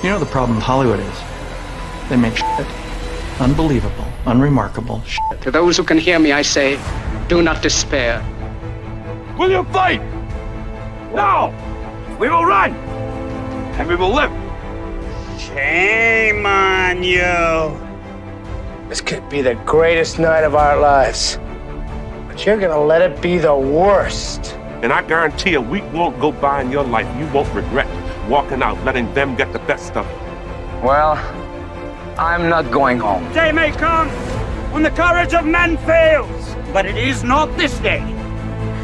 You know the problem with Hollywood is? They make shit. Unbelievable, unremarkable shit. To those who can hear me, I say, do not despair. Will you fight? No! We will run! And we will live! Shame on you! This could be the greatest night of our lives. But you're gonna let it be the worst. And I guarantee a week won't go by in your life you won't regret walking out, letting them get the best of it. Well, I'm not going home. Day may come when the courage of men fails, but it is not this day.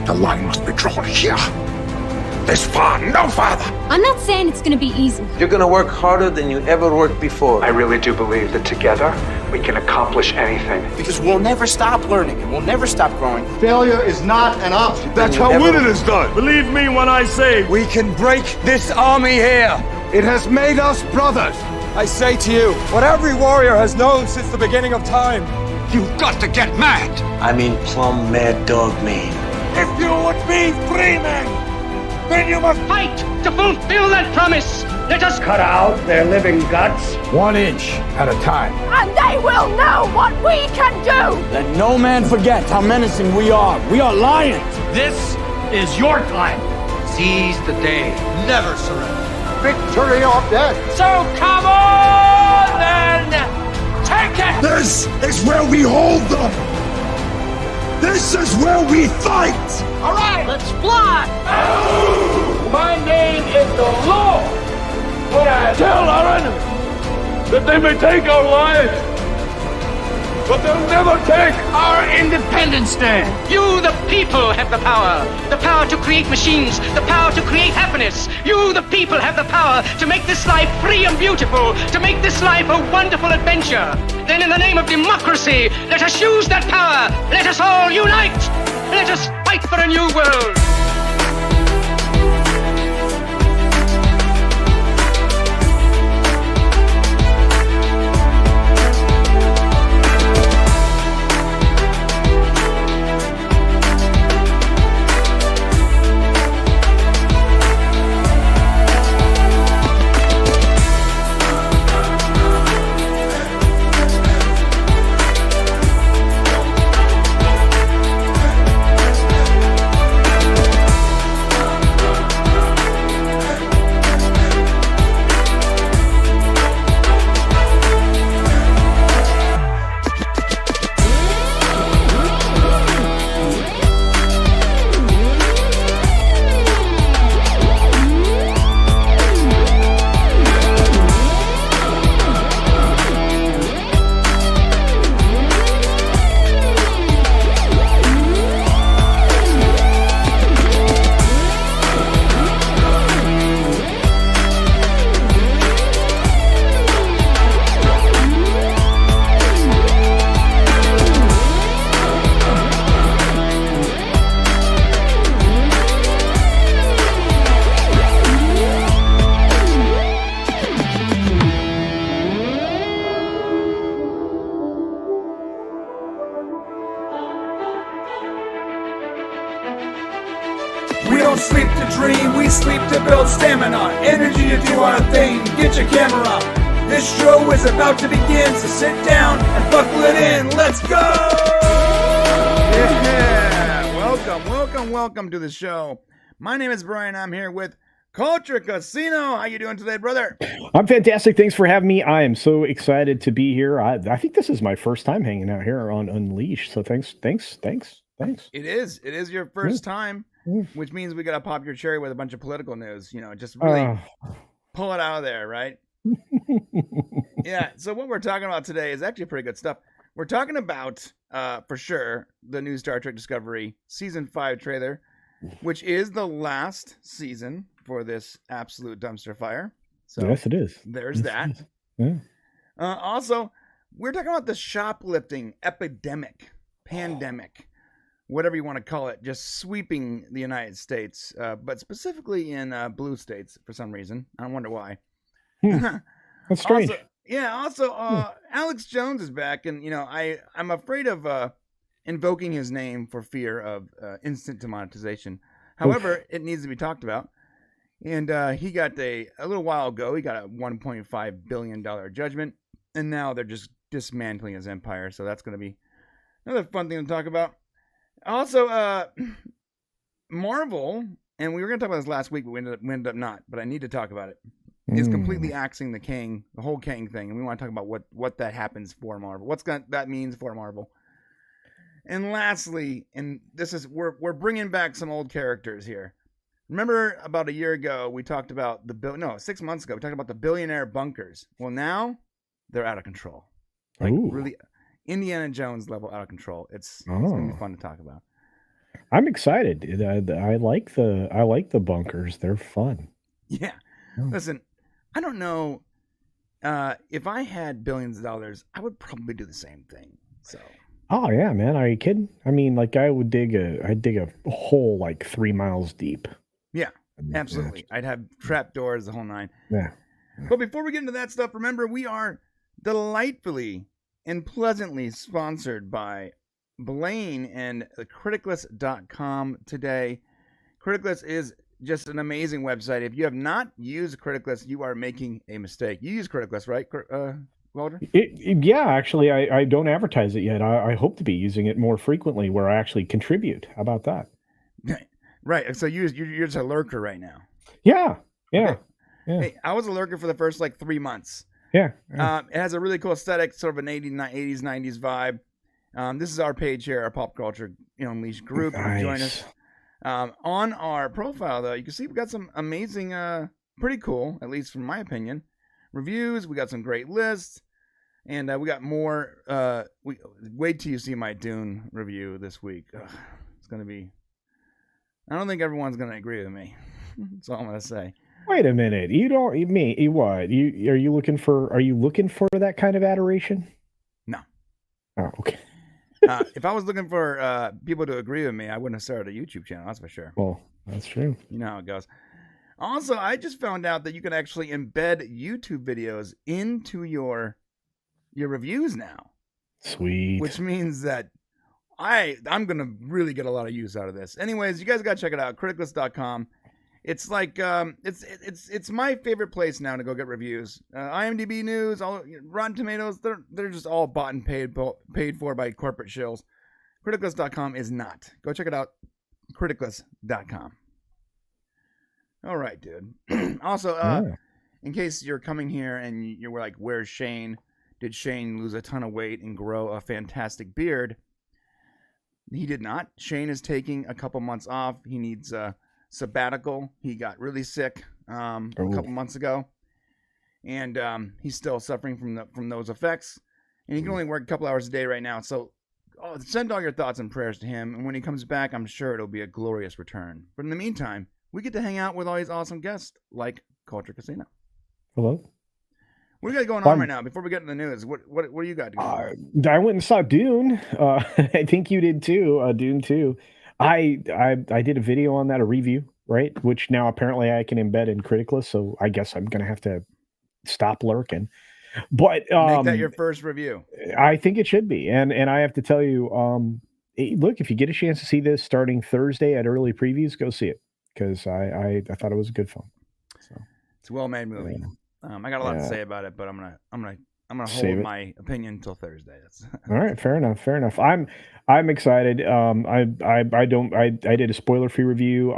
The line must be drawn here. This far, no farther. I'm not saying it's gonna be easy. You're gonna work harder than you ever worked before. I really do believe that together we can accomplish anything. Because we'll never stop learning and we'll never stop growing. Failure is not an option. That's how winning is done. Believe me when I say We can break this army here. It has made us brothers. I say to you, what every warrior has known since the beginning of time. You've got to get mad. I mean plumb mad dog mean. If you would be free men, then you must Fight to fulfill that promise. Let us Cut out their living guts. 1 inch at a time. And they will know what we can do! let no man forget how menacing we are. We are lions. This is your time. Seize the day. Never surrender. Victory or death. So come on then! Take it! This is where we hold them. This is where we fight. All right, let's fly! My name is the Lord. When I tell our enemies that they may take our lives, but they'll never take our Independence Day. You, the people, have the power to create machines, the power to create happiness. You, the people, have the power to make this life free and beautiful, to make this life a wonderful adventure. Then in the name of democracy, let us use that power. Let us all unite. Let us fight for a new world. We don't sleep to dream, we sleep to build stamina, energy to do our thing. Get your camera up. This show is about to begin, so sit down and buckle it in. Let's go! Yeah, welcome to the show. My name is Brian. I'm here with Culture Casino. How you doing today, brother? I'm fantastic. Thanks for having me. I am so excited to be here. I think this is my first time hanging out here on Unleashed. So thanks. It is your first time, which means we gotta pop your cherry with a bunch of political news. You know, just really pull it out of there, right? Yeah. So what we're talking about today is actually pretty good stuff. We're talking about, for sure, the new Star Trek Discovery Season 5 trailer, which is the last season for this absolute dumpster fire. So yes, it is. There's that. Yeah. Also, we're talking about the shoplifting epidemic, pandemic, whatever you want to call it, just sweeping the United States, but specifically in blue states for some reason. I wonder why. That's strange. Also, Alex Jones is back, and I'm afraid of invoking his name for fear of instant demonetization. However, it needs to be talked about. And he got a little while ago, he got a $1.5 billion judgment. And now they're just dismantling his empire. So that's going to be another fun thing to talk about. Also, Marvel, and we were going to talk about this last week, but we ended up not. But I need to talk about it. Is completely axing the whole Kang thing, and we want to talk about what that happens for Marvel. That means for Marvel. And lastly, and this is we're bringing back some old characters here. Remember about a year ago we talked about 6 months ago we talked about the billionaire bunkers. Well, now they're out of control. Like really Indiana Jones level out of control. It's gonna be fun to talk about. I'm excited. I like the bunkers. They're fun. Yeah. Listen, I don't know if I had billions of dollars, I would probably do the same thing. So. Oh yeah, man. Are you kidding? I mean, like I'd dig a hole like 3 miles deep. Yeah, absolutely. I'd have trap doors, the whole nine. Yeah. But before we get into that stuff, remember we are delightfully and pleasantly sponsored by Blaine and Criticless.com today. Criticless is just an amazing website. If you have not used Criticless, you are making a mistake. You use Criticless, right, Walter? Yeah, actually, I don't advertise it yet. I hope to be using it more frequently where I actually contribute. How about that? Right. So you're just a lurker right now. Yeah. Okay. Hey, I was a lurker for the first 3 months. Yeah. It has a really cool aesthetic, sort of an 80s, 90s vibe. This is our page here, our Pop Culture Unleashed group. Nice. Join us. On our profile, though, you can see we've got some amazing, pretty cool, at least from my opinion, reviews. We got some great lists. And we got more. Wait till you see my Dune review this week. It's going to be... I don't think everyone's going to agree with me. That's all I'm going to say. Wait a minute. You don't... What? Are you looking for that kind of adoration? No. Oh, okay. If I was looking for people to agree with me, I wouldn't have started a YouTube channel. That's for sure. Well, that's true. You know how it goes. Also, I just found out that you can actually embed YouTube videos into your reviews now. Sweet. Which means that I'm going to really get a lot of use out of this. Anyways, you guys got to check it out. Criticless.com. It's like it's my favorite place now to go get reviews. IMDb news, all Rotten Tomatoes, they're just all bought and paid for by corporate shills. Criticless.com is not. Go check it out. Criticless.com. All right, dude. Also, in case you're coming here and you were like, "Where's Shane? Did Shane lose a ton of weight and grow a fantastic beard?" He did not. Shane is taking a couple months off. He needs a sabbatical. He got really sick a couple months ago, and he's still suffering from those effects. And he can only work a couple hours a day right now. So send all your thoughts and prayers to him. And when he comes back, I'm sure it'll be a glorious return. But in the meantime, we get to hang out with all these awesome guests like Culture Casino. Hello. What do you got going on right now? Before we get into the news, what do you got? I went and saw Dune. I think you did too. Dune 2. I did a video on that, a review, right? Which now apparently I can embed in Criticless. So I guess I'm gonna have to stop lurking. But make that your first review. I think it should be. And I have to tell you, look, if you get a chance to see this starting Thursday at early previews, go see it because I thought it was a good film. So it's a well-made movie. I got a lot to say about it, but I'm gonna hold my opinion until Thursday. All right, fair enough. I'm excited. I did a spoiler-free review.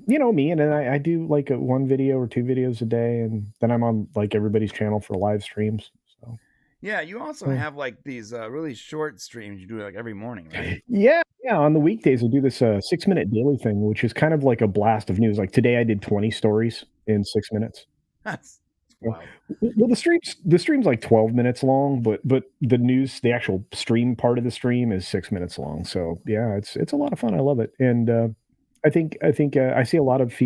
You know me, and then I do like one video or two videos a day, and then I'm on like everybody's channel for live streams. So yeah, you also have like these really short streams you do like every morning, right? Yeah. On the weekdays I do this 6-minute daily thing, which is kind of like a blast of news. Like today I did 20 stories in 6 minutes. That's wow. Well, the stream's like 12 minutes long, but the news, the actual stream part of the stream is 6 minutes long. So yeah, it's a lot of fun. I love it, and I think I see a lot of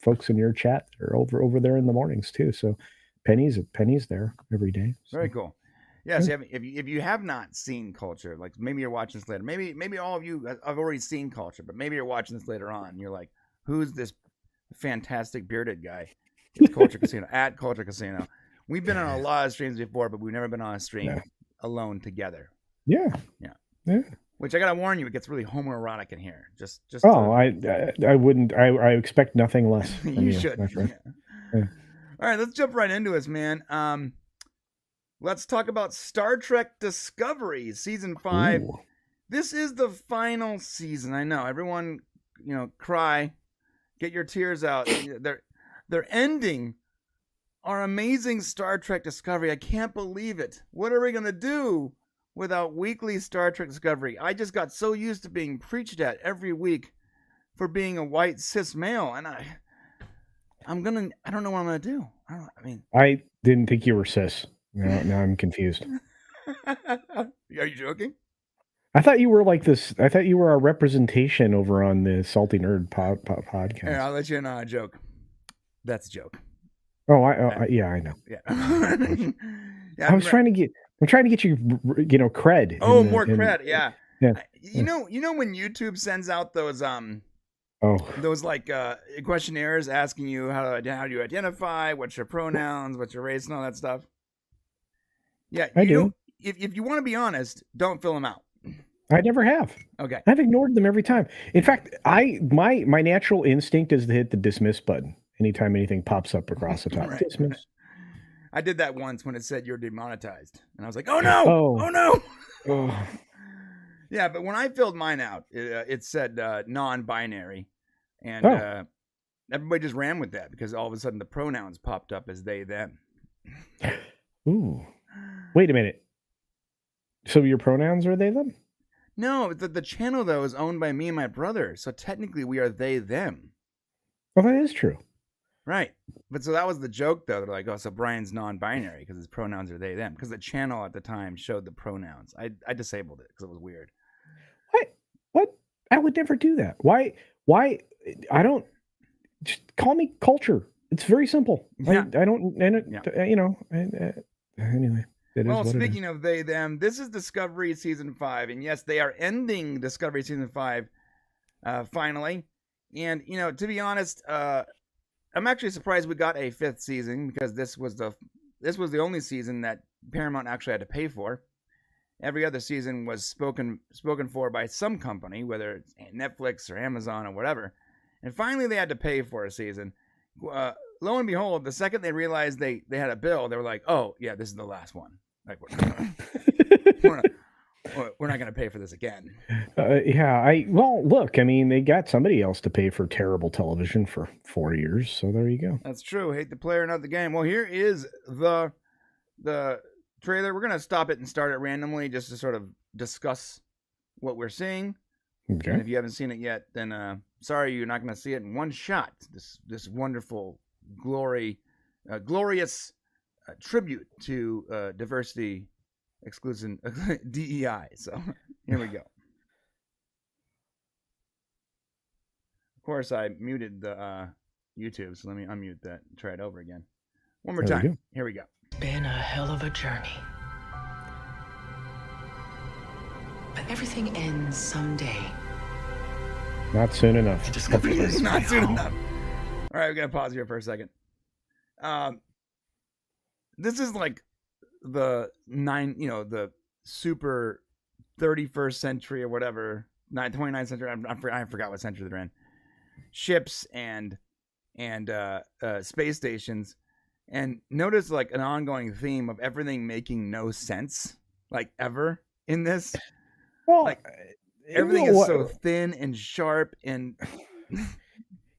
folks in your chat that are over there in the mornings too. So Penny's there every day. So. Very cool. Yeah. So if you have not seen Culture, like maybe you're watching this later, maybe all of you have already seen Culture, but maybe you're watching this later on. And you're like, who's this fantastic bearded guy? Culture Casino at Culture Casino. We've been on a lot of streams before, but we've never been on a stream alone together. Yeah. What Which I gotta warn you, it gets really homoerotic in here. Just. Oh, I wouldn't. I expect nothing less. From You should. my friend. Yeah. All right, let's jump right into this, man. Let's talk about Star Trek Discovery, season 5. Ooh. This is the final season. I know everyone, cry, get your tears out. They're ending our amazing Star Trek Discovery. I can't believe it. What are we gonna do without weekly Star Trek Discovery? I just got so used to being preached at every week for being a white cis male, and I don't know what I'm gonna do. I didn't think you were cis. Now I'm confused. Are you joking? I thought you were like this. I thought you were a representation over on the Salty Nerd podcast. Here, I'll let you know a joke. That's a joke. Oh, yeah, I know. Yeah. I'm trying to get you, cred. Oh, more cred. Yeah. You know when YouTube sends out those those like questionnaires asking you how do you identify, what's your pronouns, what's your race, and all that stuff. Yeah, I do. If you want to be honest, don't fill them out. I never have. Okay. I've ignored them every time. In fact, my natural instinct is to hit the dismiss button anytime anything pops up across the top. Right. Dismiss. I did that once when it said you're demonetized, and I was like, "Oh no! Oh no!" Oh. Yeah, but when I filled mine out, it said non-binary, and everybody just ran with that because all of a sudden the pronouns popped up as they them. Ooh, wait a minute. So your pronouns are they them? No, the channel though is owned by me and my brother, so technically we are they them. Well, that is true. Right. But so that was the joke, though. They're like, oh, so Brian's non-binary because his pronouns are they, them. Because the channel at the time showed the pronouns. I disabled it because it was weird. What? I would never do that. Why? I don't... Just call me culture. It's very simple. Yeah. I don't... Anyway. Well, speaking of they, them, this is Discovery Season 5. And yes, they are ending Discovery Season 5 finally. And, to be honest... I'm actually surprised we got a 5th season because this was the only season that Paramount actually had to pay for. Every other season was spoken for by some company, whether it's Netflix or Amazon or whatever. And finally they had to pay for a season. Lo and behold, the second they realized they had a bill, they were like, "Oh, yeah, this is the last one. Like we're not going to pay for this again." Look, I mean, they got somebody else to pay for terrible television for 4 years, so there you go. That's true. Hate the player, not the game. Well, here is the trailer. We're going to stop it and start it randomly just to sort of discuss what we're seeing. Okay. And if you haven't seen it yet, then sorry, you're not going to see it in one shot. This wonderful, glorious tribute to diversity, exclusion, DEI. So here we go. Of course, I muted the YouTube, so let me unmute that and try it over again. One more time. Here we go. Been a hell of a journey. But everything ends someday. Not soon enough. Not soon enough. All right, we're going to pause here for a second. This is like the super 31st century or whatever, 29th century. I forgot what century they're in. Ships and space stations, and notice like an ongoing theme of everything making no sense, like ever in this. Well, like everything is so thin and sharp and.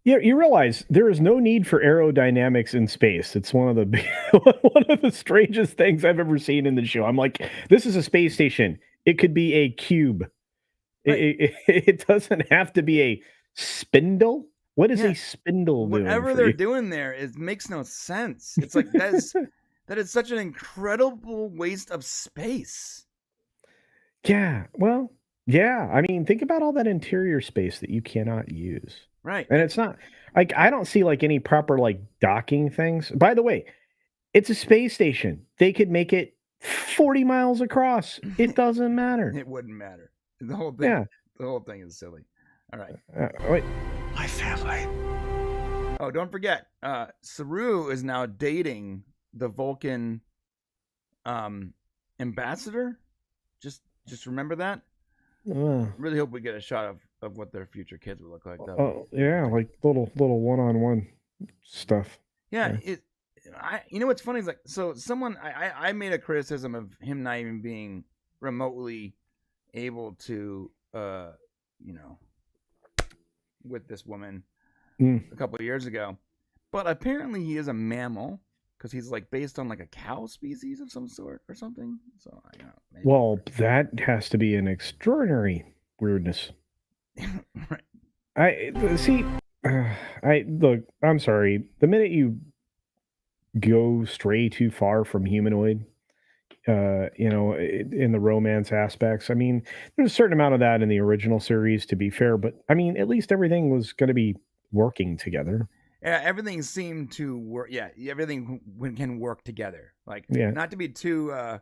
Yeah, you realize there is no need for aerodynamics in space. It's one of the strangest things I've ever seen in the show. I'm like, this is a space station. It could be a cube. Right. It doesn't have to be a spindle. What is a spindle doing? Whatever they're doing there, it makes no sense. It's like that is such an incredible waste of space. Yeah, well, yeah. I mean, think about all that interior space that you cannot use. Right. And it's not like I don't see like any proper like docking things. By the way, it's a space station. They could make it 40 miles across. It doesn't matter. It wouldn't matter. The whole thing is silly. All right. Wait. My family. Oh, don't forget, Saru is now dating the Vulcan ambassador. Just remember that. Really hope we get a shot of what their future kids will look like. Oh yeah, like little one-on-one stuff. Yeah, you know what's funny is like, so someone I made a criticism of him not even being remotely able to with this woman a couple of years ago, but apparently he is a mammal because he's like based on like a cow species of some sort or something. So I don't know. Maybe. Well, that has to be an extraordinary weirdness. Right. I see. Look. I'm sorry. The minute you go stray too far from humanoid, in the romance aspects. I mean, there's a certain amount of that in the original series, to be fair, but I mean, at least everything was going to be working together. Yeah, everything seemed to work. Yeah, everything can work together. Like, not to be too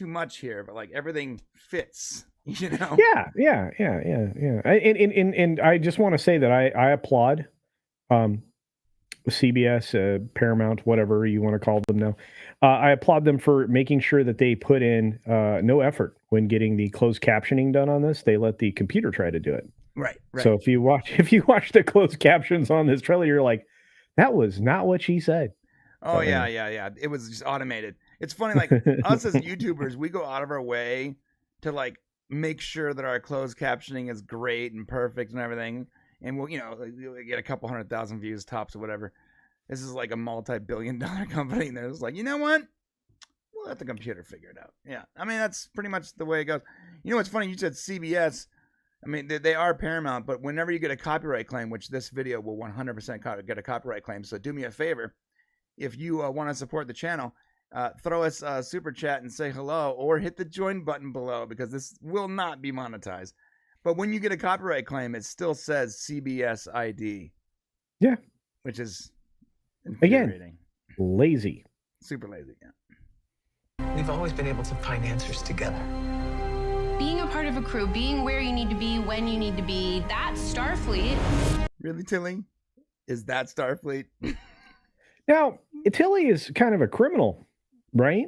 much here, but like everything fits. You know? Yeah. And I just want to say that I applaud CBS, Paramount, whatever you want to call them now. I applaud them for making sure that they put in no effort when getting the closed captioning done on this. They let the computer try to do it. Right. So if you watch the closed captions on this trailer, you're like, that was not what she said. Oh, yeah. It was just automated. It's funny, like us as YouTubers, we go out of our way to like make sure that our closed captioning is great and perfect and everything. And we'll get a couple 100,000 views tops or whatever. This is like a multi-billion-dollar company, and they're just like, you know what? We'll let the computer figure it out. Yeah, I mean that's pretty much the way it goes. You know what's funny? You said CBS. I mean they are Paramount, but whenever you get a copyright claim, which this video will 100% get a copyright claim, so do me a favor, if you want to support the channel, throw us a super chat and say hello, or hit the join button below because this will not be monetized. But when you get a copyright claim, it still says CBS ID. Yeah. Which is infuriating. Again, lazy. Super lazy, yeah. We've always been able to find answers together. Being a part of a crew, being where you need to be, when you need to be, that's Starfleet. Really, Tilly? Is that Starfleet? Now, Tilly is kind of a criminal, right?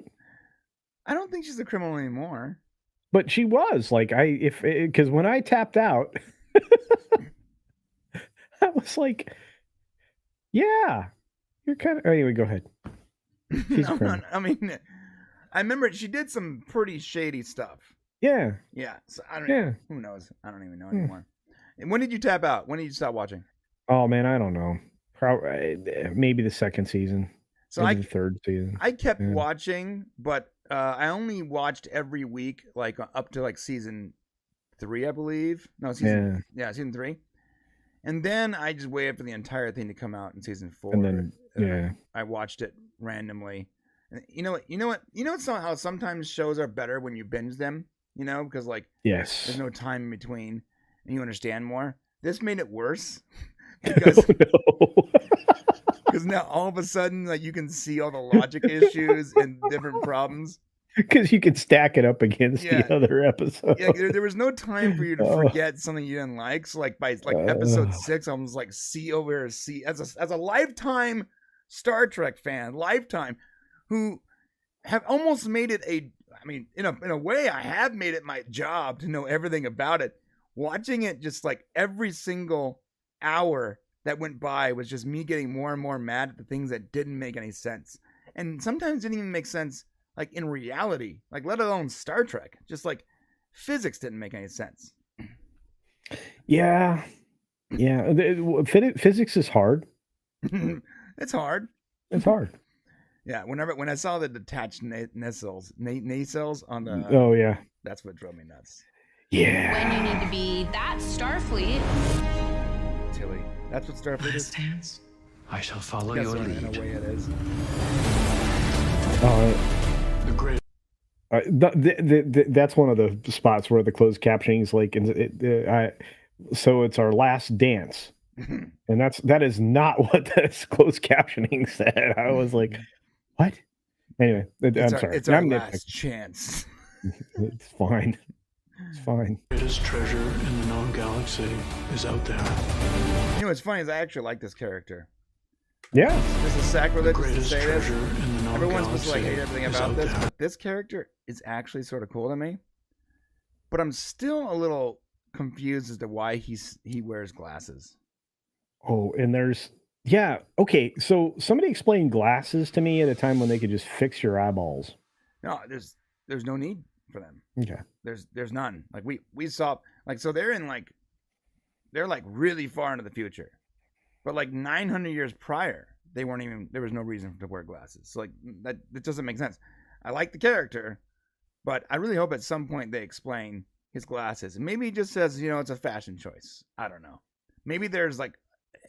I don't think she's a criminal anymore. But she was like, because when I tapped out, I was like, yeah, you're kind of, anyway, go ahead. No, I mean, I remember she did some pretty shady stuff. Yeah. Yeah. So I don't know. Who knows? I don't even know anymore. And when did you tap out? When did you stop watching? Oh man, I don't know. Probably maybe the second season. So maybe the third season. I kept watching, but I only watched every week, like up to like season 3, I believe. No, season 3. And then I just waited for the entire thing to come out in season 4. And then I watched it randomly. And you know what? How sometimes shows are better when you binge them. You know, because like there's no time in between, and you understand more. This made it worse because. Because now all of a sudden, like you can see all the logic issues and different problems. Because you can stack it up against the other episode. Yeah, there was no time for you to forget something you didn't like. So like by episode 6, I was like, as a lifetime Star Trek fan, who have almost made it in a way, I have made it my job to know everything about it. Watching it just like every single hour that went by was just me getting more and more mad at the things that didn't make any sense. And sometimes didn't even make sense, like in reality, like let alone Star Trek. Just like physics didn't make any sense. Yeah. Physics is hard. It's hard. It's hard. Yeah. When I saw the detached nacelles on the that's what drove me nuts. Yeah. When you need to be, that's Starfleet. Tilly. That's what Starfleet is. Stands. I shall follow your lead. In a way it is. The great. That's one of the spots where the closed captioning is like, so it's our last dance, and that is not what this closed captioning said. I was like, what? Anyway, I'm sorry. It's our last chance. It's fine. It's fine. The greatest treasure in the known galaxy is out there. You know what's funny is I actually like this character. Yeah. This is sacrilegious to say this. treasure in the known Everyone's supposed to like hate galaxy everything is about out this, there. but this character is actually sort of cool to me. but I'm still a little confused as to why he wears glasses. Oh, and okay. So somebody explained glasses to me at a time when they could just fix your eyeballs. No, there's no need for them. Okay. There's none. Like we saw, like, so they're like really far into the future, but like 900 years prior, there was no reason to wear glasses. So like that doesn't make sense. I like the character, but I really hope at some point they explain his glasses. And maybe he just says, it's a fashion choice. I don't know. Maybe there's like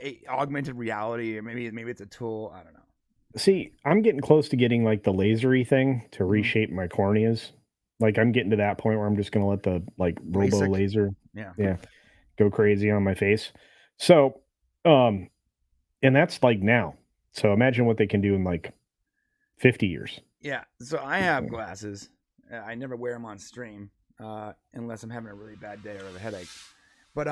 a augmented reality, or maybe it's a tool. I don't know. See, I'm getting close to getting like the lasery thing to reshape my corneas. Like I'm getting to that point where I'm just going to let the like robo laser, go crazy on my face. So, and that's like now. So imagine what they can do in like 50 years. Yeah. So I have glasses. I never wear them on stream unless I'm having a really bad day or a headache. But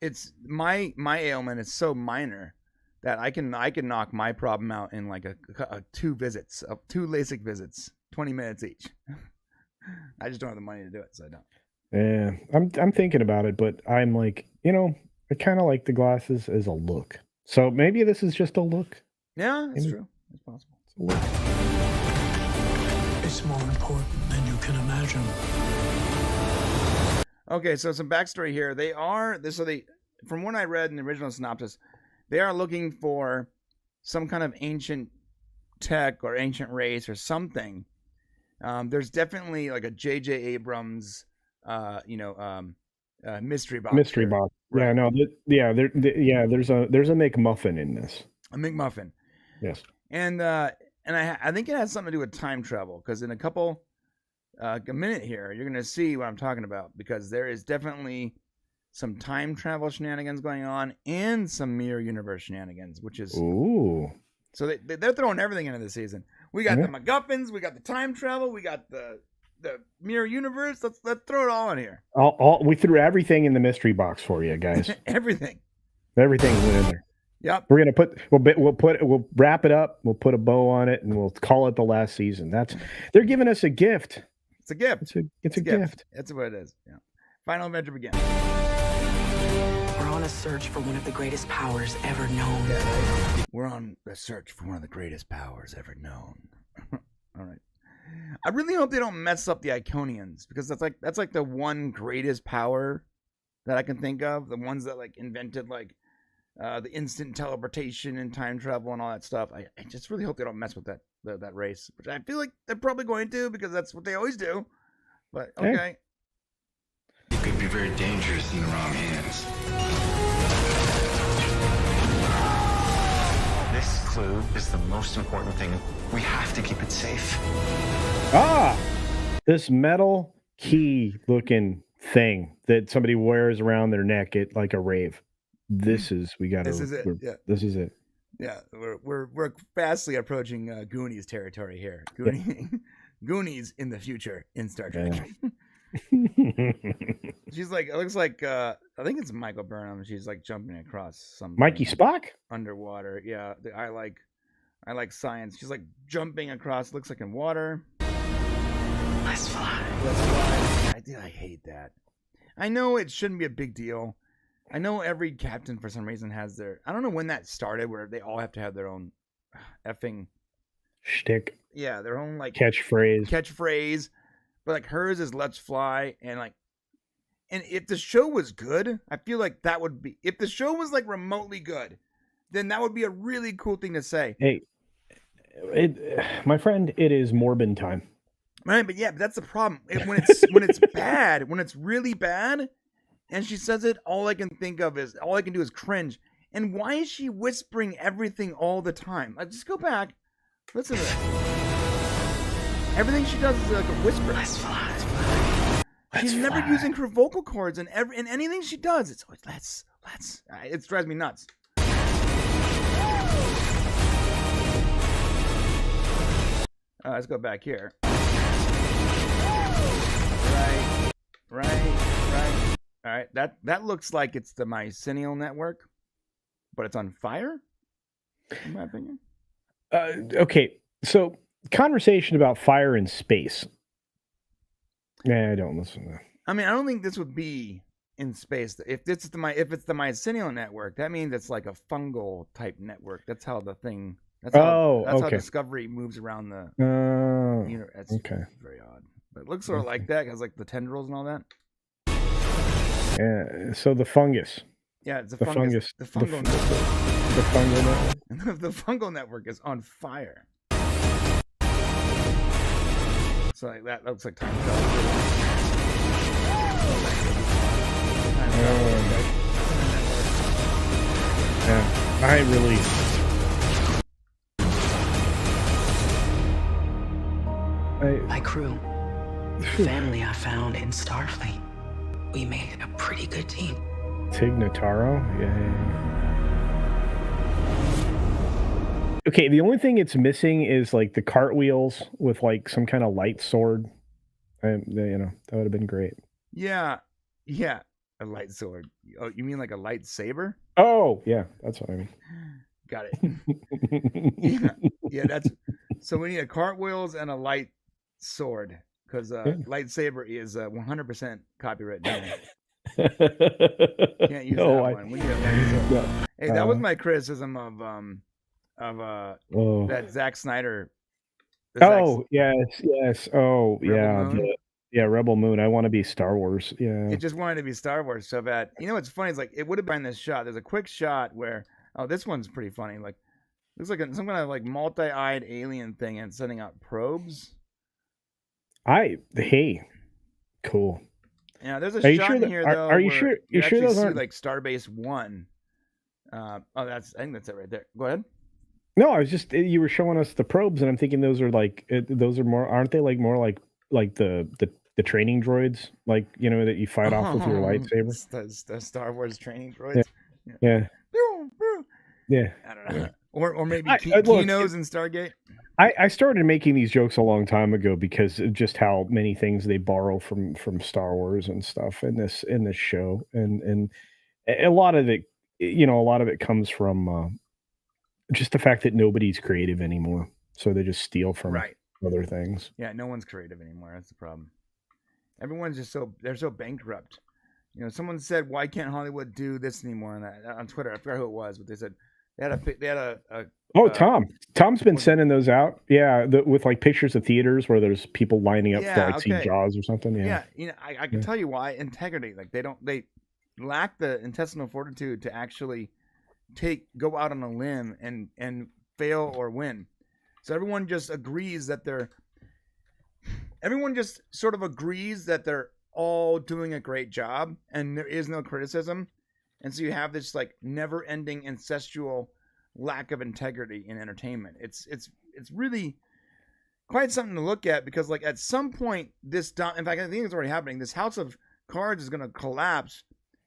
it's my ailment is so minor that I can knock my problem out in like a 2 LASIK visits, 20 minutes each. I just don't have the money to do it, so I don't. Yeah, I'm thinking about it, but I'm like, I kind of like the glasses as a look. So maybe this is just a look. Yeah, it's true. It's possible. It's a look. It's more important than you can imagine. Okay, so some backstory here. From what I read in the original synopsis, they are looking for some kind of ancient tech or ancient race or something. There's definitely like a J.J. Abrams, mystery box. Mystery box. Right. Yeah, no, there's a McMuffin in this. A McMuffin. Yes. And I think it has something to do with time travel, because in a minute here, you're going to see what I'm talking about, because there is definitely some time travel shenanigans going on and some mirror universe shenanigans, which is... Ooh. So they're throwing everything into this season. We got the MacGuffins, we got the time travel, we got the mirror universe. Let's throw it all in here. We threw everything in the mystery box for you guys. Everything went in there. Yep. We're gonna we'll wrap it up. We'll put a bow on it, and we'll call it the last season. They're giving us a gift. It's a gift. It's a gift. That's what it is. Yeah. Final adventure begins. We're on a search for one of the greatest powers ever known. We're on a search for one of the greatest powers ever known. All right. I really hope they don't mess up the Iconians, because that's like the one greatest power that I can think of. The ones that like invented like the instant teleportation and time travel and all that stuff. I just really hope they don't mess with that race, which I feel like they're probably going to, because that's what they always do. But okay. It could be very dangerous in the wrong hands. This clue is the most important thing. We have to keep it safe. This metal key looking thing that somebody wears around their neck at like a rave. This is it. Yeah. This is it. Yeah, we're fastly approaching Goonies territory here. Goonies in the future in Star Trek. Yeah. She's like, it looks like I think it's Michael Burnham. She's like jumping across some Mikey Spock underwater. Yeah, I like science. She's like jumping across. Looks like in water. Let's fly. I hate that. I know it shouldn't be a big deal. I know every captain for some reason has their... I don't know when that started, where they all have to have their own effing... shtick. Yeah, their own like... Catchphrase. But like hers is let's fly, and like... And if the show was good, I feel like that would be... If the show was like remotely good, then that would be a really cool thing to say. Hey, my friend, it is Morbin time. Right, but that's the problem. When it's bad, when it's really bad... And she says it, all I can do is cringe. And why is she whispering everything all the time? Just go back. Listen to this. Everything she does is like a whisper. Let's fly. She's never using her vocal cords in anything she does. It's always let's. It drives me nuts. Let's go back here. Right. All right, that looks like it's the Mycenial network, but it's on fire, in my opinion. Okay, so conversation about fire in space. Yeah, I don't listen to that. I mean, I don't think this would be in space. If it's the mycelial network, that means it's like a fungal type network. That's how the thing. That's how Discovery moves around the. That's okay. Very odd, but it looks sort of like that because like the tendrils and all that. Yeah. So the fungus. Yeah, it's the fungus. The fungal network. The fungal network. The fungal network is on fire. So like that looks like time travel. Yeah, I really. My crew, the family I found in Starfleet. We made a pretty good team. Tig Notaro, Okay, the only thing it's missing is like the cartwheels with like some kind of light sword. That would have been great. Yeah, a light sword. Oh, you mean like a lightsaber? Oh, yeah, that's what I mean. Got it. yeah, that's. So we need a cartwheels and a light sword because lightsaber is 100% copyright. Can't use that one. We need a light sword. Hey, that was my criticism of that Zack Snyder. Yes. Oh, yeah. Rebel Moon. I want to be Star Wars. Yeah. It just wanted to be Star Wars so bad. You know what's funny is like it would have been this shot. There's a quick shot where this one's pretty funny. Like looks like some kind of like multi-eyed alien thing and sending out probes. Cool. Yeah, there's a shot in here though. Are you sure? You sure those aren't like Starbase 1? I think that's it right there. Go ahead. No, I was just you were showing us the probes, and I'm thinking those are more. Aren't they like more like the training droids, like that you fight off with your lightsaber? The Star Wars training droids. Yeah. I don't know. Or maybe Kinos in Stargate. I started making these jokes a long time ago because of just how many things they borrow from Star Wars and stuff in this show, and a lot of it comes from just the fact that nobody's creative anymore, so they just steal from other things. Yeah, no one's creative anymore. That's the problem. Everyone's just they're so bankrupt. Someone said, "Why can't Hollywood do this anymore?" On Twitter, I forgot who it was, but they said they had a Tom's been sending those out. Yeah, with like pictures of theaters where there's people lining up to like see Jaws or something. Yeah. I can tell you why. Integrity. Like they lack the intestinal fortitude to actually go out on a limb and fail or win. So everyone just agrees that everyone just sort of agrees that they're all doing a great job and there is no criticism. And so you have this like never-ending incestual lack of integrity in entertainment. It's really quite something to look at because like at some point in fact I think it's already happening. This house of cards is going to collapse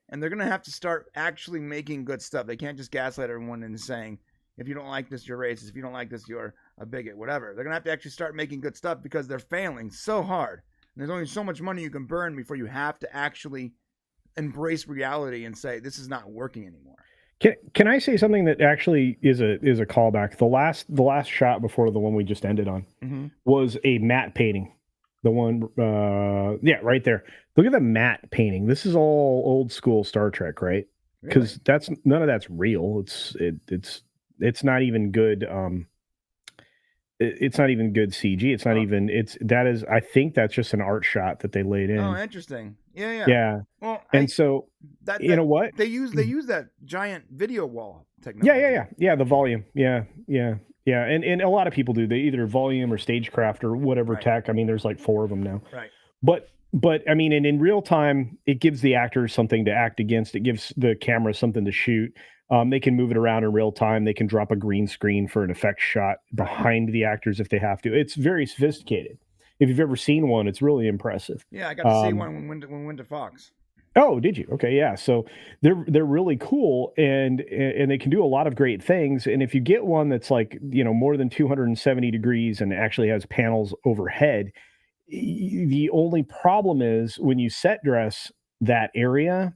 and they're going to have to start actually making good stuff. They can't just gaslight everyone into saying, if you don't like this, you're racist. If you don't like this, you're a bigot, whatever. They're going to have to actually start making good stuff because they're failing so hard. And there's only so much money you can burn before you have to actually embrace reality and say, this is not working anymore. Can I say something that actually is a callback? The last shot before the one we just ended on was a matte painting. The one, right there. Look at the matte painting. This is all old school Star Trek, right? Because none of that's real. It's not even good. It's not even good CG. It's not even. I think that's just an art shot that they laid in. Oh, interesting. Yeah. Yeah. Well, so you know what they use that giant video wall technology. Yeah. The volume. Yeah. And a lot of people do. They either volume or stagecraft or whatever tech. I mean, there's like 4 of them now. Right. But I mean, and in real time, it gives the actors something to act against. It gives the camera something to shoot. They can move it around in real time. They can drop a green screen for an effect shot behind the actors if they have to. It's very sophisticated. If you've ever seen one, it's really impressive. Yeah, I got to see one when we went to Fox. Oh, did you? Okay, yeah. So they're really cool, and they can do a lot of great things. And if you get one that's like more than 270 degrees and actually has panels overhead, the only problem is when you set dress that area,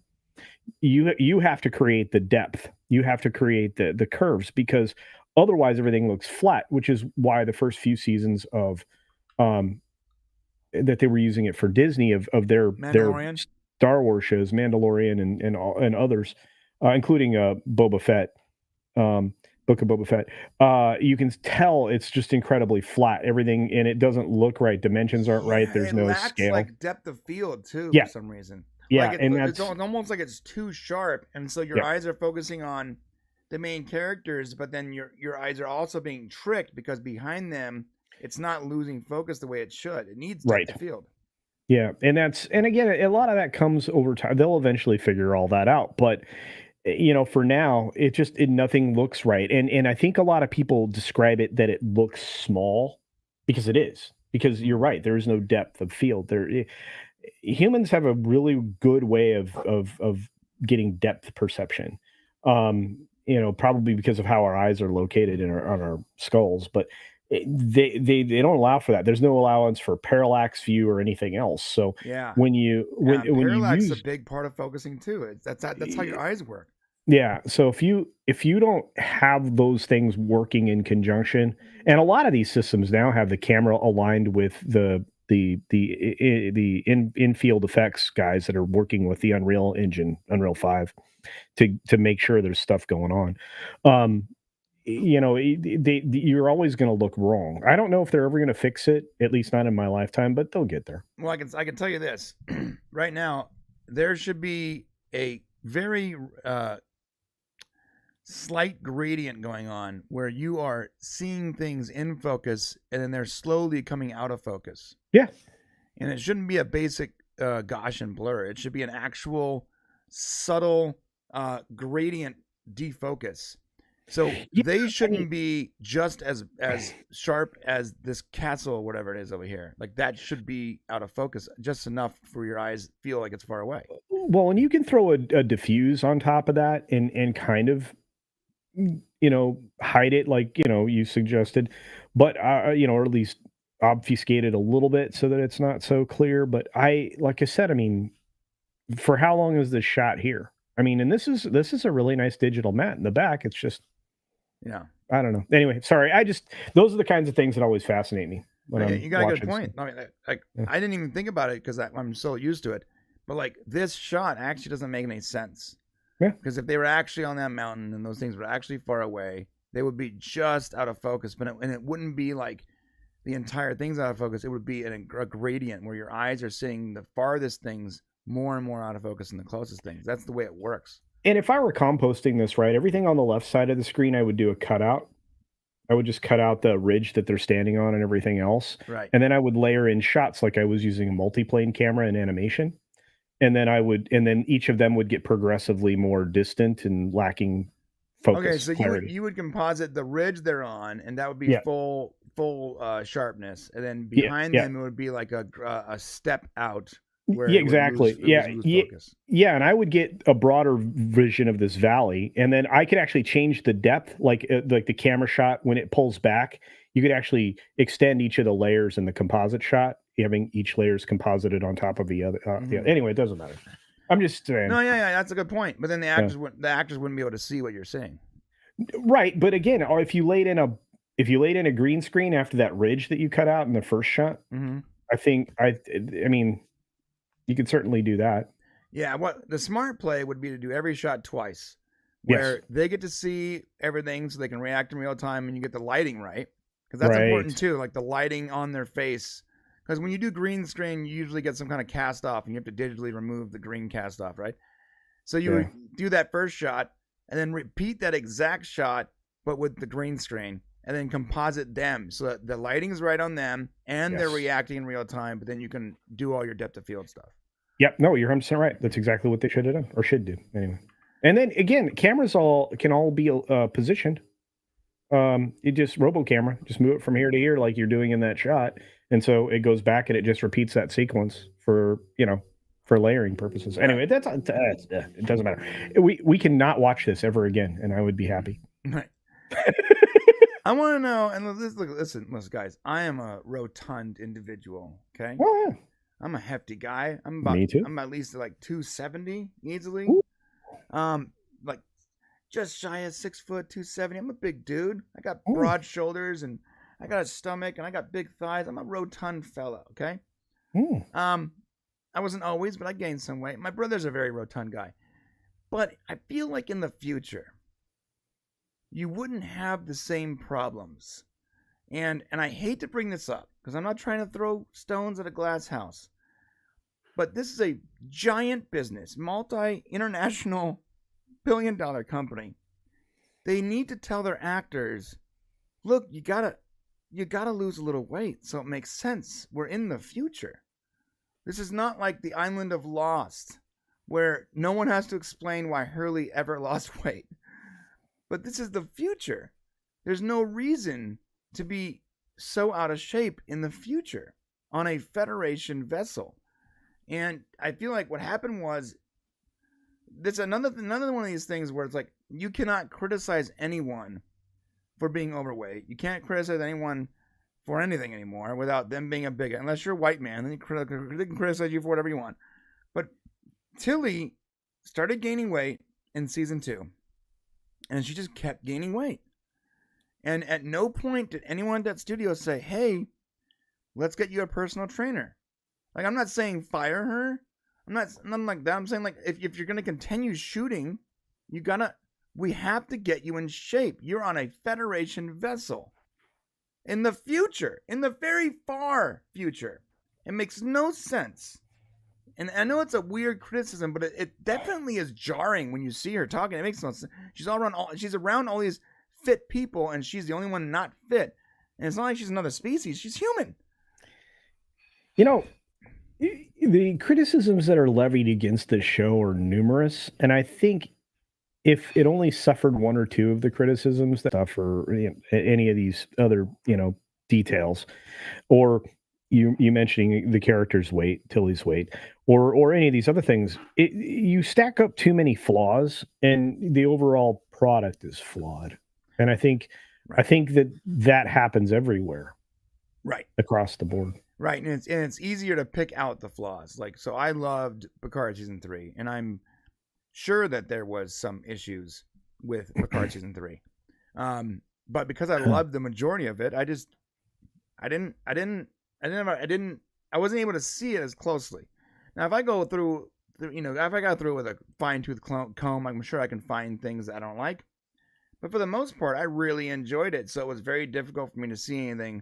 you have to create the depth. You have to create the curves because otherwise everything looks flat, which is why the first few seasons of that they were using it for Disney of their Star Wars shows, Mandalorian and others, including Boba Fett, Book of Boba Fett. You can tell it's just incredibly flat. Everything and it doesn't look right. Dimensions aren't right. There's no lacks, scale. Like depth of field too Yeah. for some reason. Yeah, like and it's almost like it's too sharp, and so your eyes are focusing on the main characters, but then your eyes are also being tricked because behind them it's not losing focus the way it should. It needs depth of field. Yeah, and again, a lot of that comes over time. They'll eventually figure all that out, but for now, nothing looks right. And I think a lot of people describe it that it looks small because it is. Because you're right, there is no depth of field. Humans have a really good way of getting depth perception. Probably because of how our eyes are located on our skulls, but they don't allow for that. There's no allowance for parallax view or anything else. So when parallax is a big part of focusing too. That's how your eyes work. Yeah. So if you don't have those things working in conjunction, and a lot of these systems now have the camera aligned with the infield effects guys that are working with the Unreal Engine, Unreal 5, to make sure there's stuff going on. You're always going to look wrong. I don't know if they're ever going to fix it, at least not in my lifetime, but they'll get there. Well, I can tell you this right now. There should be a very slight gradient going on where you are seeing things in focus and then they're slowly coming out of focus. Yeah. And it shouldn't be a basic Gaussian blur. It should be an actual subtle gradient defocus. So they shouldn't be just as sharp as this castle or whatever it is over here. Like that should be out of focus just enough for your eyes feel like it's far away. Well, and you can throw a diffuse on top of that and kind of hide it like you suggested, but or at least obfuscate it a little bit so that it's not so clear. But like I said, I mean, for how long is this shot here? I mean, and this is a really nice digital matte in the back. It's just I don't know. Anyway, sorry. Those are the kinds of things that always fascinate me. You got a good point. I mean, I didn't even think about it because I'm so used to it. But like this shot actually doesn't make any sense. Yeah. Because if they were actually on that mountain and those things were actually far away, they would be just out of focus. And it wouldn't be like the entire thing's out of focus. It would be a gradient where your eyes are seeing the farthest things more and more out of focus than the closest things. That's the way it works. And if I were composting this right, everything on the left side of the screen, I would do a cutout. I would just cut out the ridge that they're standing on and everything else. Right. And then I would layer in shots like I was using a multiplane camera and animation. And then each of them would get progressively more distant and lacking focus. Okay, so clarity. you would composite the ridge they're on, and that would be full sharpness, and then behind them it would be like a step out. Where exactly. Yeah, and I would get a broader vision of this valley, and then I could actually change the depth, like the camera shot when it pulls back. You could actually extend each of the layers in the composite shot, having each layer is composited on top of the other. Anyway, it doesn't matter. I'm just saying. No, yeah, that's a good point. But then the actors wouldn't be able to see what you're saying. Right, but again, or if you laid in a green screen after that ridge that you cut out in the first shot, I mean, you could certainly do that. Yeah, what the smart play would be to do every shot twice, where they get to see everything so they can react in real time, and you get the lighting right, because that's important too, like the lighting on their face. Because when you do green screen, you usually get some kind of cast off, and you have to digitally remove the green cast off, right? So you would do that first shot, and then repeat that exact shot, but with the green screen, and then composite them so that the lighting is right on them, and they're reacting in real time, but then you can do all your depth of field stuff. Yep. No, you're 100% right. That's exactly what they should have done, or should do anyway. And then again, cameras can all be positioned. You just robo camera, just move it from here to here like you're doing in that shot, and so it goes back and it just repeats that sequence for layering purposes. Anyway, it doesn't matter. We cannot watch this ever again, and I would be happy. Right. I want to know, and listen, guys. I am a rotund individual. Okay. Oh, yeah. I'm a hefty guy. Me too. I'm at least like 270 easily. Ooh. Like just shy of 6 foot, 270. I'm a big dude. I got broad shoulders and I got a stomach and I got big thighs. I'm a rotund fella. Okay. I wasn't always, but I gained some weight. My brother's a very rotund guy. But I feel like in the future, you wouldn't have the same problems. And I hate to bring this up, because I'm not trying to throw stones at a glass house. But this is a giant business, multi-international billion-dollar company. They need to tell their actors, look, you gotta lose a little weight so it makes sense. We're in the future. This is not like the island of Lost, where no one has to explain why Hurley ever lost weight. But this is the future. There's no reason to be so out of shape in the future on a Federation vessel. And I feel like what happened was, this another one of these things where it's like, you cannot criticize anyone for being overweight. You can't criticize anyone for anything anymore without them being a bigot. Unless you're a white man, then they can criticize you for whatever you want. But Tilly started gaining weight in season 2, and she just kept gaining weight. And at no point did anyone at that studio say, hey, let's get you a personal trainer. Like, I'm not saying fire her. I'm not like that. I'm saying, like, if you're going to continue shooting, we have to get you in shape. You're on a Federation vessel. In the future, in the very far future. It makes no sense. And I know it's a weird criticism, but it definitely is jarring when you see her talking. It makes no sense. She's around all these fit people, and she's the only one not fit. And it's not like she's another species. She's human. You know, the criticisms that are levied against this show are numerous, and I think if it only suffered one or two of the criticisms that suffer any of these other, details, or you mentioning the character's weight, Tilly's weight, or any of these other things, you stack up too many flaws, and the overall product is flawed. And I think that happens everywhere, right, across the board. Right, and it's easier to pick out the flaws. Like, so I loved Picard season 3, and I'm sure that there was some issues with Picard season 3. But because I loved the majority of it, I wasn't able to see it as closely. Now, if I go through, if I got through with a fine-tooth comb, I'm sure I can find things that I don't like. But for the most part, I really enjoyed it. So it was very difficult for me to see anything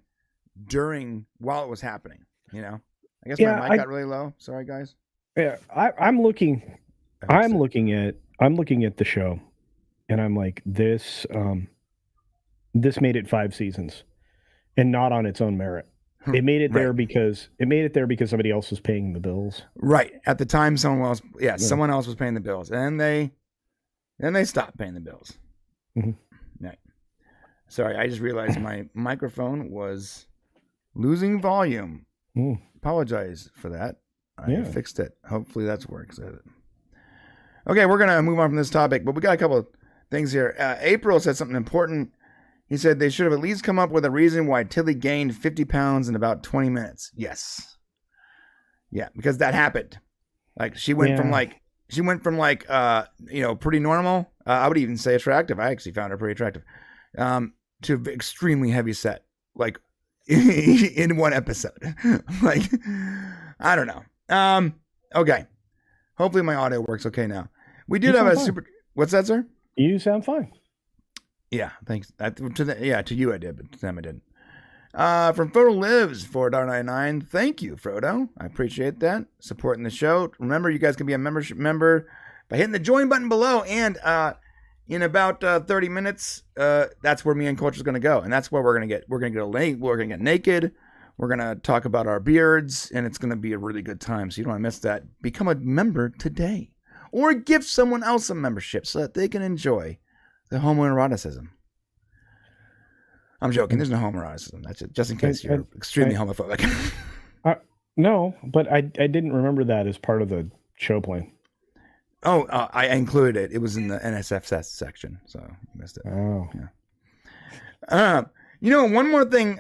while it was happening. I guess my mic got really low. Sorry, guys. Yeah, I'm looking at the show, and I'm like, this made it 5 seasons, and not on its own merit. It made it there because somebody else was paying the bills. Right. At the time, someone else was paying the bills, and then they stopped paying the bills. Mm-hmm. Right. Sorry, I just realized my microphone was losing volume. Apologize for that. I fixed it. Hopefully that's works. Okay, we're gonna move on from this topic, but we got a couple of things here. April said something important. He said they should have at least come up with a reason why Tilly gained 50 pounds in about 20 minutes. Yes. Yeah, because that happened. Like, she went from pretty normal. I would even say attractive. I actually found her pretty attractive. To extremely heavy set, like in one episode. Like, I don't know. Okay. Hopefully my audio works okay now. We did have a super. What's that, sir? You sound fine. Yeah, thanks. To you I did, but to them I didn't. From Frodo Lives for $1.99. Thank you, Frodo. I appreciate that. Supporting the show. Remember, you guys can be a member by hitting the join button below. And in about 30 minutes, that's where me and Culture is going to go. And that's where we're going to get. We're going to get naked. We're going to talk about our beards. And it's going to be a really good time. So you don't want to miss that. Become a member today. Or give someone else a membership so that they can enjoy the homoeroticism. I'm joking. There's no homoeroticism. That's it. Just in case you're extremely homophobic. No, but I didn't remember that as part of the show plan. Oh, I included it. It was in the NSFS section, so you missed it. Oh, yeah. One more thing.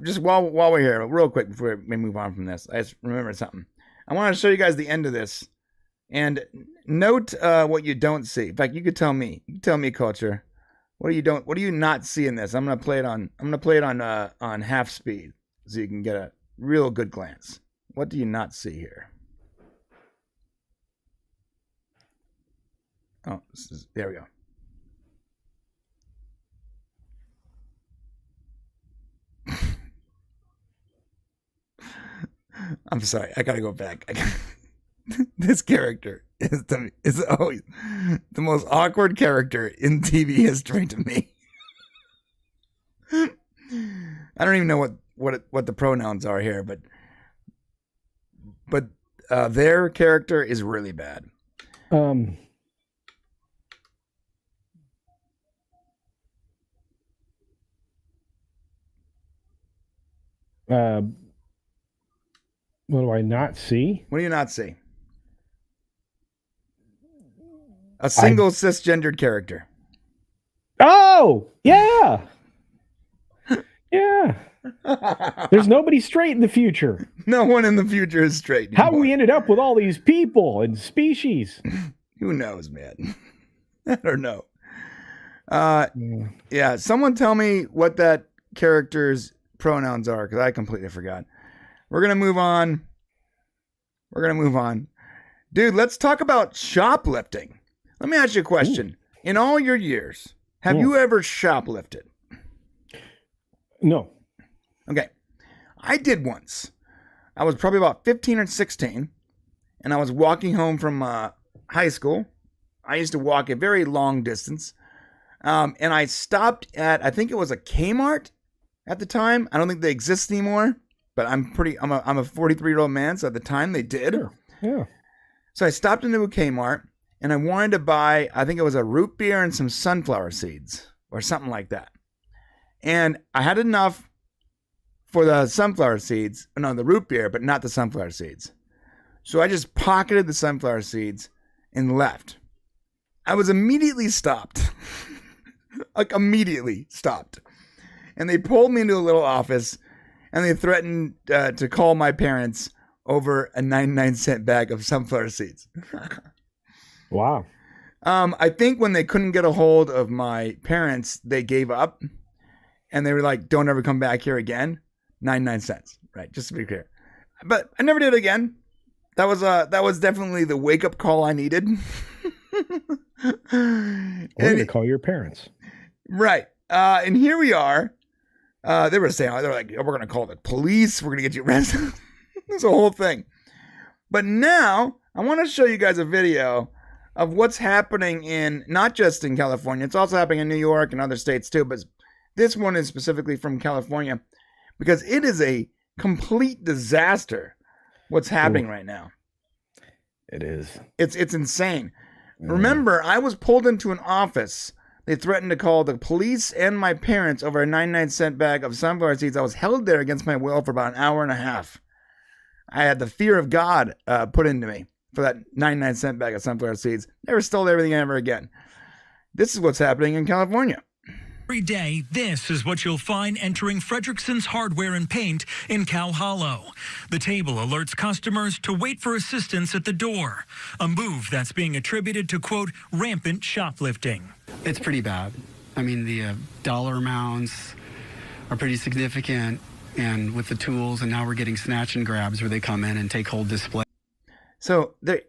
Just while we're here, real quick before we move on from this, I just remembered something. I want to show you guys the end of this, and note what you don't see. In fact, you could tell me. You tell me, Culture. What do you not see in this? I'm gonna play it on half speed so you can get a real good glance. What do you not see here? Oh, there we go. I'm sorry. I gotta go back. This character is always the most awkward character in TV history to me. I don't even know what the pronouns are here, but their character is really bad. What do I not see? What do you not see? A single cisgendered character. Oh, yeah. Yeah. There's nobody straight in the future. No one in the future is straight anymore. How we ended up with all these people and species? Who knows, man? I don't know. Yeah, someone tell me what that character's pronouns are, because I completely forgot. We're going to move on. Dude, let's talk about shoplifting. Let me ask you a question. Ooh. In all your years, have you ever shoplifted? No. Okay. I did once. I was probably about 15 or 16, and I was walking home from high school. I used to walk a very long distance, and I stopped at, I think it was a Kmart at the time. I don't think they exist anymore, but I'm a 43-year-old man, so at the time they did. Sure. Yeah. So I stopped into a Kmart, and I wanted to buy, I think it was a root beer and some sunflower seeds or something like that. And I had enough for the sunflower seeds, no, the root beer, but not the sunflower seeds. So I just pocketed the sunflower seeds and left. I was immediately stopped. Like immediately stopped. And they pulled me into a little office and they threatened to call my parents over a 99-cent bag of sunflower seeds. Wow. I think when they couldn't get a hold of my parents, they gave up. And they were like, don't ever come back here again. 99 cents, right? Just to be clear. But I never did it again. That was definitely the wake-up call I needed. Or to call your parents. Right. And here we are. They were like, oh, we're going to call the police. We're going to get you arrested. It's a whole thing. But now I want to show you guys a video of what's happening in, not just in California. It's also happening in New York and other states too. But this one is specifically from California because it is a complete disaster what's happening right now. It is. It's insane. Remember, I was pulled into an office. They threatened to call the police and my parents over a 99-cent bag of sunflower seeds. I was held there against my will for about an hour and a half. I had the fear of God put into me for that 99-cent bag of sunflower seeds. Never stole everything ever again. This is what's happening in California. Every day, this is what you'll find entering Fredrickson's Hardware and Paint in Cow Hollow. The table alerts customers to wait for assistance at the door, a move that's being attributed to, quote, rampant shoplifting. It's pretty bad. I mean, the dollar amounts are pretty significant, and with the tools, and now we're getting snatch and grabs where they come in and take whole display. So they're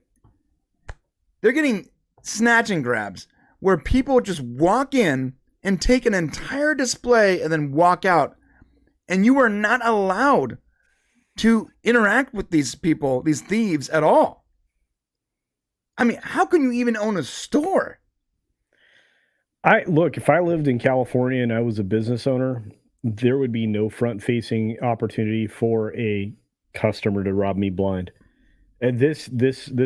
getting snatch and grabs where people just walk in and take an entire display and then walk out. And you are not allowed to interact with these people, these thieves at all. I mean, how can you even own a store? Look, if I lived in California and I was a business owner, there would be no front-facing opportunity for a customer to rob me blind. And this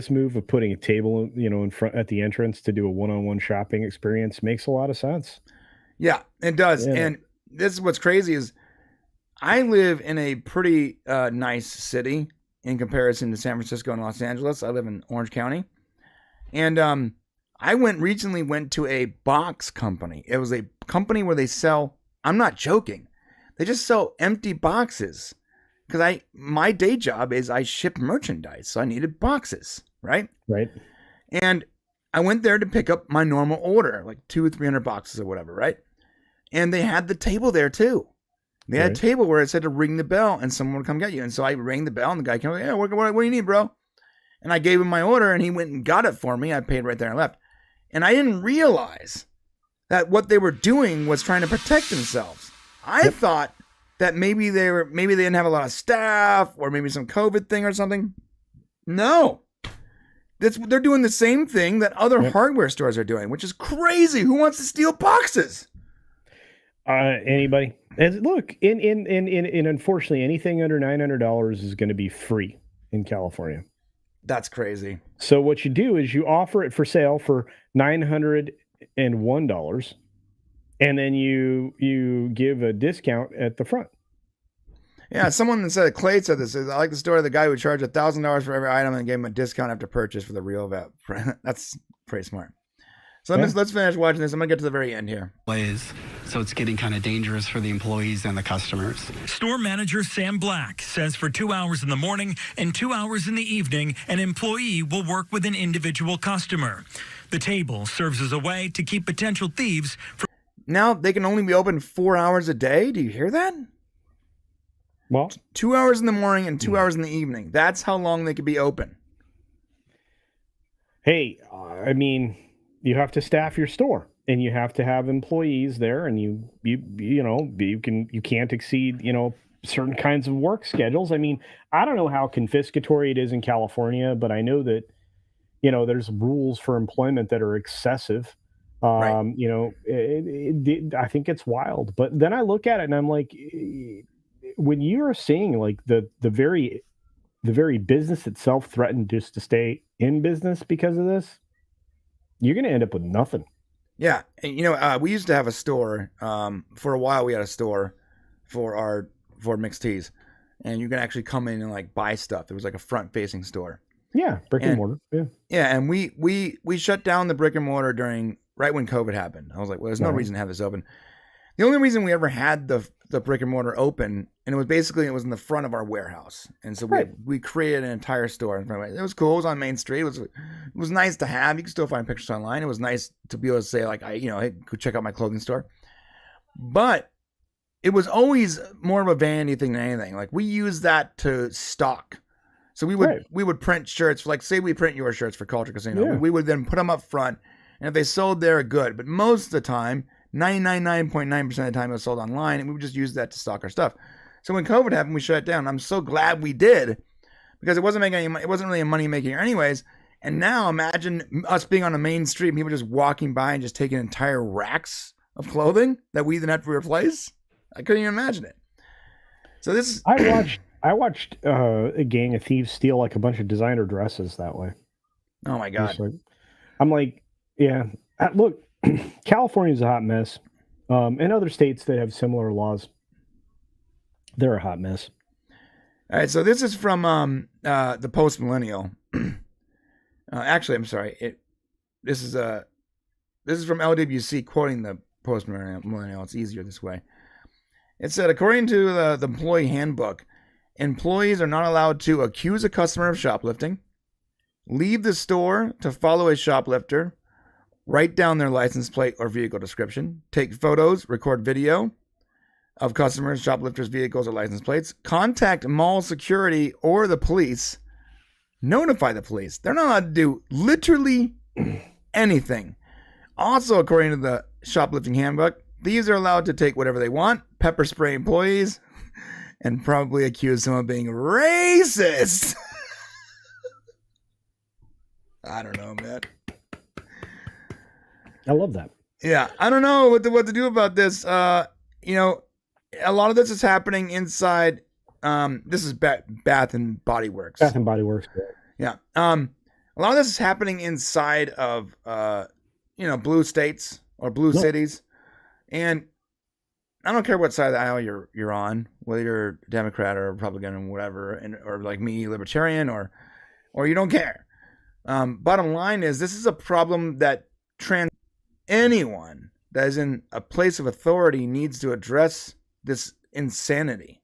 move of putting a table, in front at the entrance to do a one-on-one shopping experience makes a lot of sense. Yeah, it does. Yeah. And this is what's crazy is I live in a pretty nice city in comparison to San Francisco and Los Angeles. I live in Orange County. And I recently went to a box company. It was a company where they sell, I'm not joking, they just sell empty boxes. Because my day job is I ship merchandise, so I needed boxes, right? Right. And I went there to pick up my normal order, like 200 or 300 boxes or whatever, right? And they had the table there too. They had a table where it said to ring the bell and someone would come get you. And so I rang the bell and the guy came over, what do you need, bro? And I gave him my order and he went and got it for me. I paid right there and left. And I didn't realize that what they were doing was trying to protect themselves. I thought that maybe they didn't have a lot of staff or maybe some COVID thing or something. No. They're doing the same thing that other hardware stores are doing, which is crazy. Who wants to steal boxes? Anybody. And look, in unfortunately, anything under $900 is going to be free in California. That's crazy. So what you do is you offer it for sale for $901, and then you give a discount at the front. Yeah, someone that said, Clay said this, I like the story of the guy who charged $1,000 for every item and gave him a discount after purchase for the real vet. That's pretty smart. So let's finish watching this. I'm going to get to the very end here. So it's getting kind of dangerous for the employees and the customers. Store manager Sam Black says for 2 hours in the morning and 2 hours in the evening, an employee will work with an individual customer. The table serves as a way to keep potential thieves from... Now they can only be open 4 hours a day. Do you hear that? Well, 2 hours in the morning and 2 hours in the evening. That's how long they could be open. Hey, I mean... You have to staff your store, and you have to have employees there, and you can't exceed certain kinds of work schedules. I mean, I don't know how confiscatory it is in California, but I know that there's rules for employment that are excessive. I think it's wild. But then I look at it and I'm like, when you're seeing like the very business itself threatened just to stay in business because of this, you're going to end up with nothing. Yeah. And, we used to have a store. For a while, we had a store for mixed teas. And you can actually come in and like buy stuff. It was like a front-facing store. Yeah, brick and mortar. Yeah. Yeah, and we shut down the brick and mortar right when COVID happened. I was like, well, there's no reason to have this open. The only reason we ever had the brick and mortar open, and it was in the front of our warehouse, and so we created an entire store in front of it. It was cool. It was on Main Street. It was nice to have. You can still find pictures online. It was nice to be able to say like, hey, go check out my clothing store. But it was always more of a vanity thing than anything. Like we used that to stock. So we would print shirts, like say we print your shirts for Culture Casino. Yeah. We would then put them up front, and if they sold there, good. But most of the time, 99.9% of the time it was sold online, and we would just use that to stock our stuff. So when COVID happened, we shut it down. I'm so glad we did, because it wasn't making any money. It wasn't really a money maker anyways. And now imagine us being on a main street, and people just walking by and just taking entire racks of clothing that we then have to replace. I couldn't even imagine it. So this I watched a gang of thieves steal like a bunch of designer dresses that way. Oh my God. I'm like, yeah, look, California's a hot mess. And other states that have similar laws, they're a hot mess. All right. So this is from the Post Millennial. Actually, I'm sorry. This is from LWC quoting the Post Millennial. It's easier this way. It said, according to the employee handbook, employees are not allowed to accuse a customer of shoplifting, leave the store to follow a shoplifter, write down their license plate or vehicle description, take photos, record video of customers, shoplifters' vehicles or license plates, contact mall security or the police, notify the police. They're not allowed to do literally anything. Also, according to the shoplifting handbook, thieves are allowed to take whatever they want, pepper spray employees, and probably accuse someone of being racist. I don't know, man. I love that. Yeah, I don't know what to do about this. A lot of this is happening inside. This is Bath and Body Works. Bath and Body Works. Yeah. A lot of this is happening inside of blue states or blue cities, and I don't care what side of the aisle you're on, whether you're Democrat or Republican or whatever, or like me, Libertarian, or you don't care. Bottom line is, this is a problem that anyone that is in a place of authority needs to address this insanity,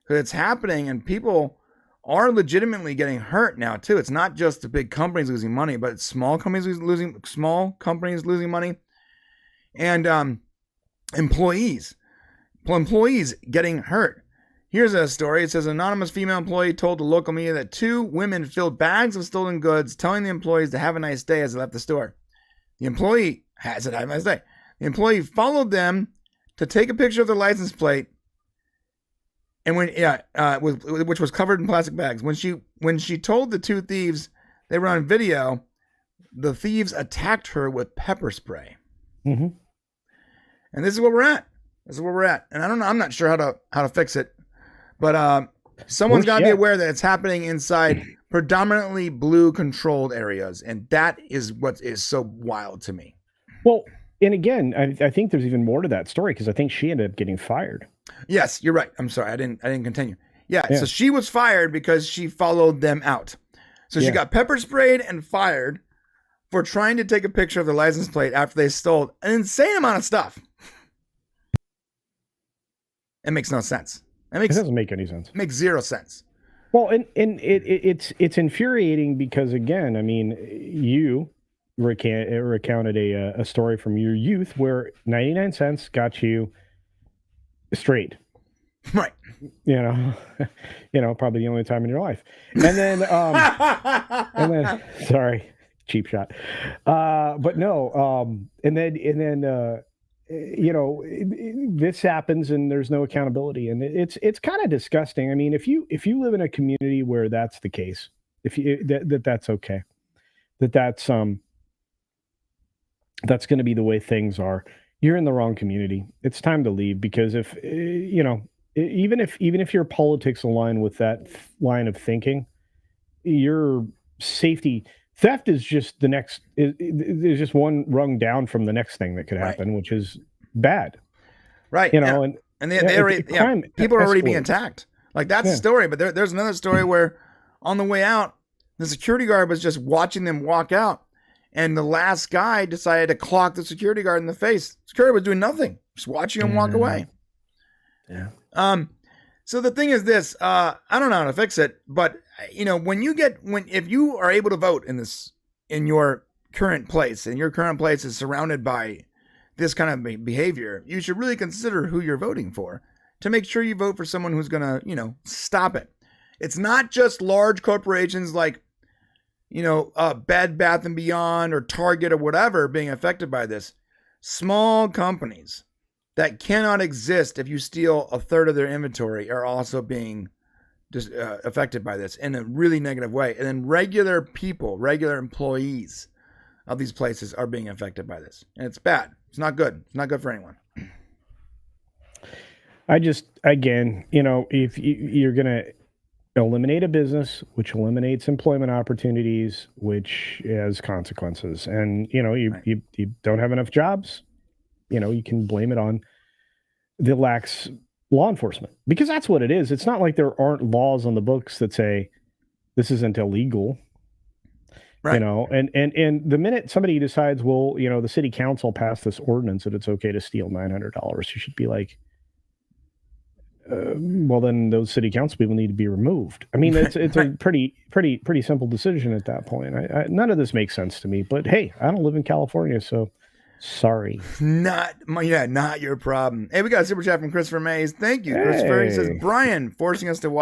because it's happening and people are legitimately getting hurt now too. It's not just the big companies losing money, but it's small companies losing money, and employees. employees getting hurt. Here's a story. It says, an anonymous female employee told the local media that 2 women filled bags of stolen goods, telling the employees to have a nice day as they left the store. The employee has it, have a nice day. The employee followed them to take a picture of their license plate, and which was covered in plastic bags. When she told the 2 thieves they were on video, the thieves attacked her with pepper spray. Mm-hmm. And this is where we're at. And I don't know. I'm not sure how to fix it. But someone's got to be aware that it's happening inside predominantly blue controlled areas. And that is what is so wild to me. Well, and again, I think there's even more to that story because I think she ended up getting fired. Yes, you're right. I'm sorry. I didn't continue. Yeah. So she was fired because she followed them out. So she got pepper sprayed and fired for trying to take a picture of their license plate after they stole an insane amount of stuff. It makes no sense. It doesn't make any sense. Makes zero sense. Well, and it's infuriating because, again, I mean, you recounted a story from your youth where 99 cents got you straight. Right. Probably the only time in your life. And then, sorry, cheap shot. But no, and then this happens and there's no accountability, and it's kind of disgusting. I mean, if you live in a community where that's the case, that's okay, that's going to be the way things are, you're in the wrong community. It's time to leave, because if even if your politics align with that line of thinking, your safety. Theft is just the next. Is just one rung down from the next thing that could happen, which is bad. Right. And people are already being attacked. Like, that's the story. But there's another story where, on the way out, the security guard was just watching them walk out, and the last guy decided to clock the security guard in the face. Security was doing nothing, just watching him walk away. Yeah. So the thing is this, I don't know how to fix it, but if you are able to vote in your current place, and your current place is surrounded by this kind of behavior, you should really consider who you're voting for, to make sure you vote for someone who's going to, stop it. It's not just large corporations like, Bed Bath & Beyond or Target or whatever being affected by this. Small companies that cannot exist if you steal a third of their inventory are also being affected by this in a really negative way. And then regular people, regular employees of these places are being affected by this. And it's bad. It's not good. It's not good for anyone. If you're going to eliminate a business, which eliminates employment opportunities, which has consequences, and, you don't have enough jobs, you can blame it on the lax law enforcement, because that's what it is. It's not like there aren't laws on the books that say this isn't illegal, right? And the minute somebody decides, well, the city council passed this ordinance that it's okay to steal $900, you should be like, well, then those city council people need to be removed. I mean, it's a pretty simple decision at that point. None of this makes sense to me, but hey, I don't live in California, so sorry. Not your problem. Hey, we got a super chat from Christopher Mays. Thank you, Christopher. He says, Brian forcing us to watch